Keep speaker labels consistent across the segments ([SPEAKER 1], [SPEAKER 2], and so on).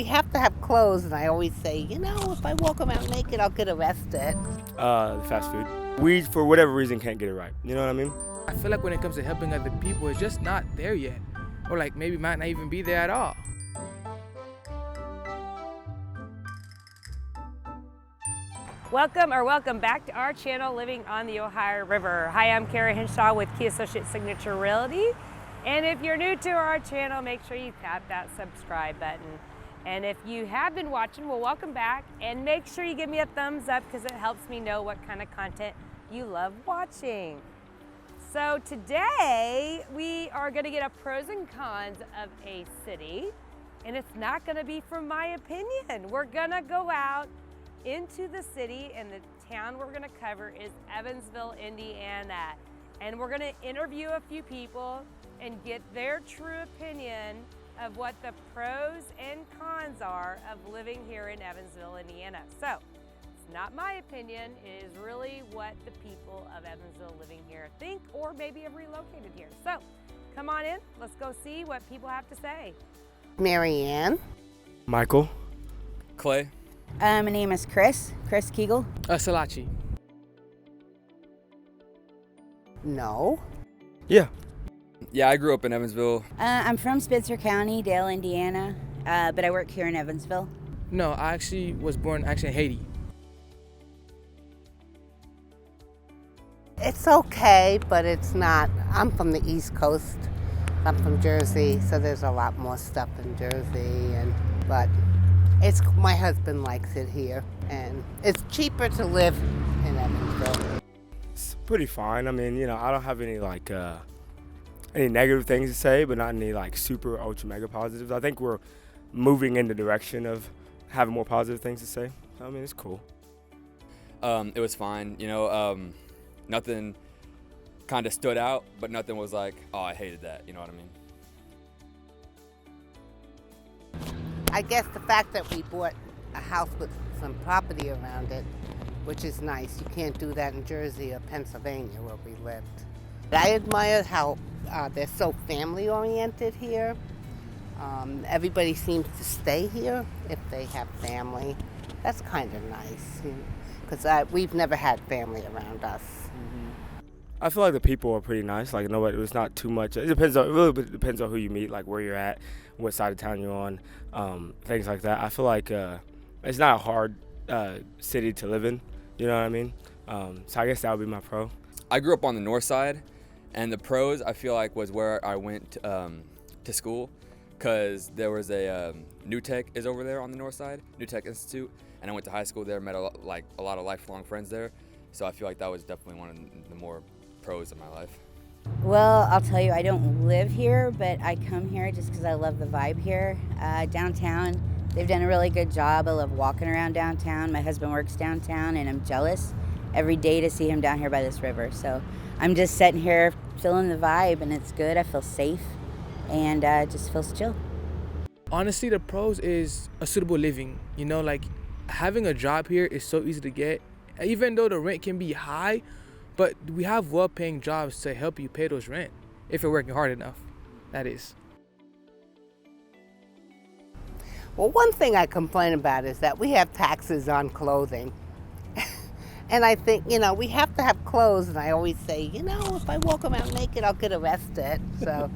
[SPEAKER 1] have to have clothes, and I always say, if I walk around naked, I'll get arrested.
[SPEAKER 2] The fast food. We, for whatever reason, can't get it right. You know what I mean?
[SPEAKER 3] I feel like when it comes to helping other people, it's just not there yet. Or like maybe might not even be there at all.
[SPEAKER 4] Welcome back to our channel, Living on the Ohio River. Hi, I'm Kara Hinshaw with Key Associate Signature Realty. And if you're new to our channel, make sure you tap that subscribe button. And if you have been watching, well, welcome back. And make sure you give me a thumbs up because it helps me know what kind of content you love watching. So today we are going to get a pros and cons of a city. And it's not going to be from my opinion. We're going to go out into the city, and the town we're going to cover is Evansville, Indiana. And we're going to interview a few people and get their true opinion of what the pros and cons are of living here in Evansville, Indiana. So it's not my opinion, it is really what the people of Evansville living here think, or maybe have relocated here. So come on in, let's go see what people have to say.
[SPEAKER 1] Marianne.
[SPEAKER 2] Michael.
[SPEAKER 5] Clay.
[SPEAKER 6] My name is Chris Kegel.
[SPEAKER 3] Salachi.
[SPEAKER 1] No.
[SPEAKER 2] Yeah.
[SPEAKER 5] Yeah, I grew up in Evansville.
[SPEAKER 6] I'm from Spencer County, Dale, Indiana, but I work here in Evansville.
[SPEAKER 3] No, I actually was born in Haiti.
[SPEAKER 1] It's okay, but it's not. I'm from the East Coast. I'm from Jersey, so there's a lot more stuff in Jersey, but my husband likes it here, and it's cheaper to live in Evansville.
[SPEAKER 2] It's pretty fine. I mean, I don't have any any negative things to say, but not any super ultra mega positives. I think we're moving in the direction of having more positive things to say. I mean, it's cool.
[SPEAKER 5] It was fine. Nothing kind of stood out, but nothing was like, oh, I hated that. You know what I mean?
[SPEAKER 1] I guess the fact that we bought a house with some property around it, which is nice. You can't do that in Jersey or Pennsylvania where we lived. I admire how they're so family-oriented here. Everybody seems to stay here if they have family. That's kind of nice, because we've never had family around us.
[SPEAKER 2] I feel like the people are pretty nice. Nobody. It's not too much. It really depends on who you meet, where you're at, what side of town you're on, things like that. I feel like it's not a hard city to live in. You know what I mean? So I guess that would be my pro.
[SPEAKER 5] I grew up on the north side, and the pros I feel like was where I went to school, because there was a New Tech is over there on the north side, New Tech Institute, and I went to high school there, met a lot of lifelong friends there. So I feel like that was definitely one of the more pros of my life.
[SPEAKER 6] Well, I'll tell you, I don't live here, but I come here just because I love the vibe here. Downtown, they've done a really good job. I love walking around downtown. My husband works downtown, and I'm jealous every day to see him down here by this river. So I'm just sitting here feeling the vibe, and it's good. I feel safe, and it just feels chill.
[SPEAKER 3] Honestly, the pros is a suitable living. Having a job here is so easy to get. Even though the rent can be high, but we have well-paying jobs to help you pay those rent if you're working hard enough, that is.
[SPEAKER 1] Well, one thing I complain about is that we have taxes on clothing. And I think, we have to have clothes, and I always say, if I walk around naked, I'll get arrested. So,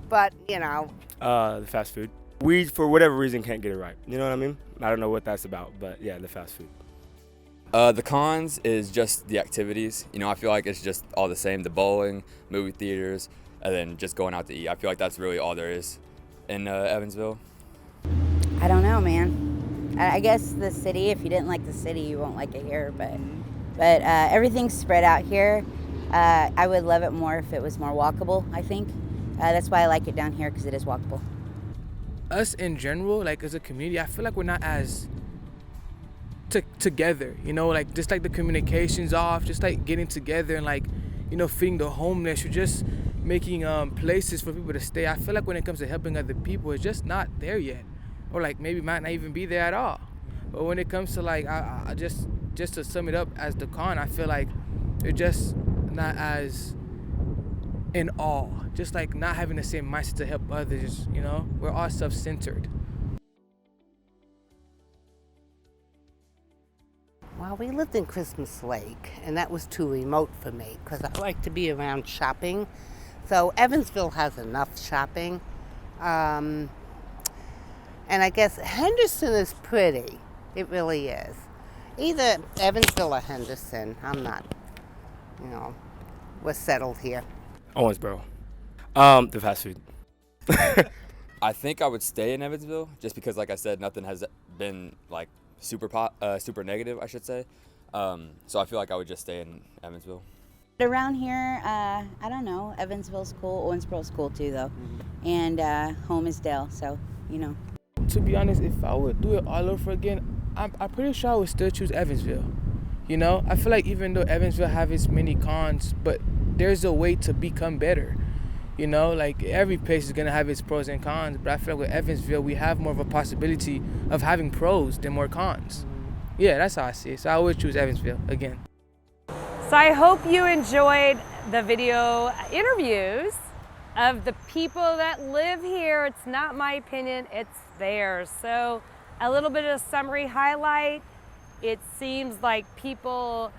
[SPEAKER 1] but,
[SPEAKER 2] The fast food. We, for whatever reason, can't get it right. You know what I mean? I don't know what that's about, but yeah, the fast food.
[SPEAKER 5] The cons is just the activities. I feel like it's just all the same, the bowling, movie theaters, and then just going out to eat. I feel like that's really all there is in Evansville.
[SPEAKER 6] I don't know, man. I guess the city, if you didn't like the city, you won't like it here, but everything's spread out here. I would love it more if it was more walkable, I think. That's why I like it down here, because it is walkable.
[SPEAKER 3] Us in general, as a community, I feel like we're not as together, just the communication's off, just getting together and feeding the homeless, or just making places for people to stay. I feel like when it comes to helping other people, it's just not there yet, or maybe might not even be there at all. But when it comes to I just to sum it up as the con, I feel like they're just not as in awe, just not having the same mindset to help others. We're all self-centered.
[SPEAKER 1] Well, we lived in Christmas Lake, and that was too remote for me because I like to be around shopping. So Evansville has enough shopping. And I guess Henderson is pretty. It really is. Either Evansville or Henderson. I'm not, we're settled here.
[SPEAKER 2] Owensboro. The fast food.
[SPEAKER 5] I think I would stay in Evansville just because, like I said, nothing has been like super negative, I should say. So I feel like I would just stay in Evansville.
[SPEAKER 6] Around here, I don't know. Evansville's cool. Owensboro's cool too, though. And home is Dale, so,
[SPEAKER 3] To be honest, if I would do it all over again, I'm pretty sure I would still choose Evansville. I feel like even though Evansville have its many cons, but there's a way to become better. Like every place is gonna have its pros and cons, but I feel like with Evansville, we have more of a possibility of having pros than more cons. Yeah, that's how I see it. So I would choose Evansville again.
[SPEAKER 4] So I hope you enjoyed the video interviews of the people that live here. It's not my opinion, it's theirs. So a little bit of summary highlight. It seems like people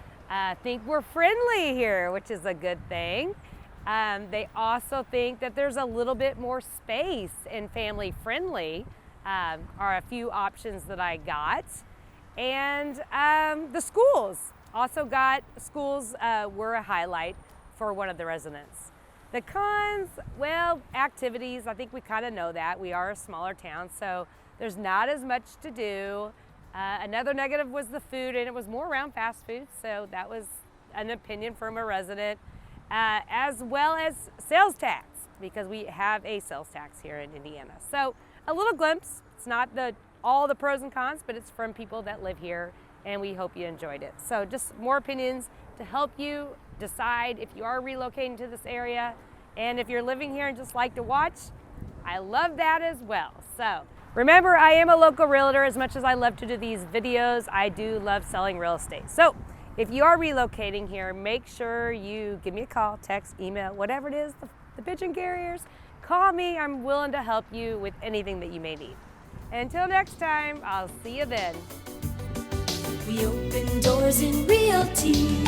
[SPEAKER 4] think we're friendly here, which is a good thing. They also think that there's a little bit more space and family friendly are a few options that I got. And the schools, were a highlight for one of the residents. The cons, well, activities, I think we kind of know that. We are a smaller town, so there's not as much to do. Another negative was the food, and it was more around fast food, so that was an opinion from a resident. As well as sales tax, because we have a sales tax here in Indiana. So a little glimpse. It's not all the pros and cons, but it's from people that live here, and we hope you enjoyed it. So just more opinions to help you decide if you are relocating to this area, and if you're living here and just like to watch, I love that as well. So remember, I am a local realtor. As much as I love to do these videos, I do love selling real estate. So if you are relocating here, make sure you give me a call, text, email, whatever it is, the pigeon carriers, call me. I'm willing to help you with anything that you may need. Until next time, I'll see you then.
[SPEAKER 7] We open doors in realty.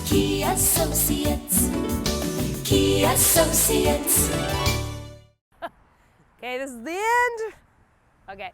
[SPEAKER 7] Key Associates. Key Associates.
[SPEAKER 4] Okay, this is the end. Okay.